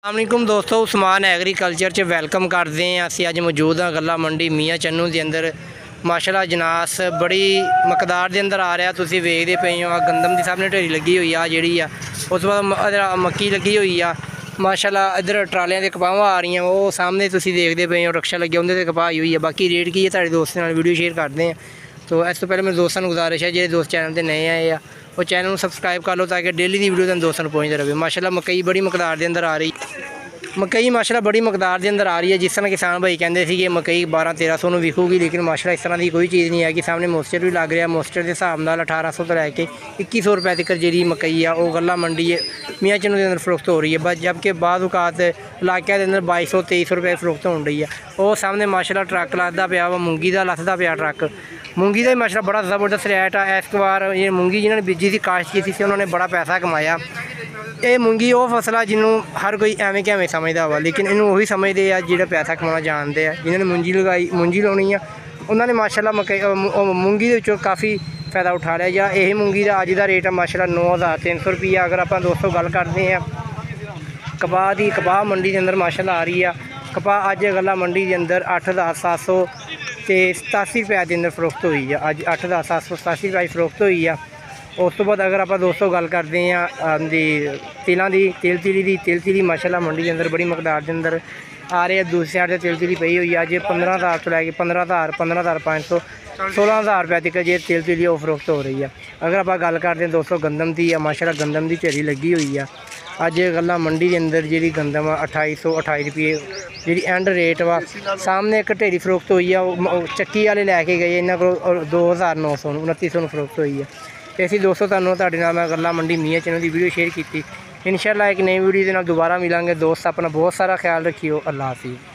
अस्सलामुअलैकुम दोस्तों, उस्मान एग्रीकल्चर च वेलकम करते हैं। असी अज मौजूद हाँ गल्ला मंडी मियाँ चन्नू के अंदर। माशाल्लाह जनास बड़ी मकदार के अंदर आ रहा, तुसीं वेखदे पे हो। गंदम की सामने ढेरी लगी हुई आ जिहड़ी आ, उस बाद मक्की लगी हुई आ। माशाल्लाह इधर ट्रालियां ते कपावां आ रही, वो सामने तुसीं देखदे पे हो रक्शा लगे उन्हें ते कपाह आई हुई है। बाकी रेट की है तुहाडे दोस्तां नाल वीडियो शेयर करते हैं। तो इस तो पहले मेरे दोस्तों को गुजारिश है, जो दोस्त चैनल पर नए आए आ वो चैनल को सबसक्राइब कर लो ताकि डेली की वीडियो तुहानूं दोस्तों पहुँचते रहे। माशाल्लाह मकई बड़ी मकदार के अंदर आ रही, मकई माशाल्लाह बड़ी मकदार के अंदर आ रही है। जिस तरह किसान भाई कहते थे कि मकई 1200-1300 में विकूगी, लेकिन माशाल्लाह इस तरह की कोई चीज़ नहीं है कि सामने मोस्टर भी लग रहा। मोस्टर के हिसाब नाल 1800 तो लैके 2100 रुपये तक जी मकई आ वो गल्ला मंडी है मियाँ चन्नू के अंदर फरोख्त हो रही है। बस जबकि बाद औकात इलाके के अंदर 2200-2300 रुपये फरोख्त हो रही है। वो सामने माशाल्लाह ट्रक लददा पिया वा, मूंगी का लथदा पिया ट्रक। मूंगी का माशाल्लाह बड़ा ज़बरदस्त रेट है इस बार। ये मूंगी जिन्होंने बीजी थी, काश्त की थी, उन्होंने बड़ा पैसा कमाया। ये मूंगी वो फसल है जिन्हों हर कोई एवं कैवें समझदा वा, लेकिन इन्हों वही समझते हैं जो पैसा कमाना जानते हैं। जिन्होंने मूंजी लानी है उन्होंने माशाल्लाह मकई मूंगी के काफ़ी फ़ायदा उठा लिया। या यही मूंगी का अज का रेट है माशाल्लाह 9300 रुपया। अगर आप दोस्तों गल करते हैं कपाह की, कपाह मंडी के अंदर माशाल्लाह आ रही है। कपाह अज गल्ला मंडी के अंदर 8787 रुपये के अंदर फरोख्त हुई है। अज 8787 रुपये फरोख्त हुई है। उस तो बाद अगर आप दोस्तों गल करते हैं तिलों की, तिल तिली माशाल्लाह मंडी के अंदर बड़ी मकदार के अंदर आ रहे हैं। दूसरी साइड से तिल तिली पई हुई है। अज 15,000 तो लैके 15,000, 15,500, 16,000 रुपये तक जे तिल तिली वो फरोख्त हो रही है। अगर आप गल करते हैं दोस्तों गंदम की, माशाल्लाह गंदम की ढेरी लगी हुई है। अज गल्ला मंडी के अंदर जी गंदम 2828 रुपये जी एंड रेट वा। सामने एक ढेरी फरोख्त हुई है, चक्की वाले लैके गए इन्होंने को 2900 2900 फरोख्त हुई है। तो असी दोस्तों तुहाडे नाल मैं गल्ला मंडी मियाँ चन्नू की वीडियो शेयर की। इंशाअल्लाह एक नई वीडियो के नाल दोबारा मिलांगे। दोस्त अपना बहुत सारा ख्याल रखियो। अल्लाह हाफिज़।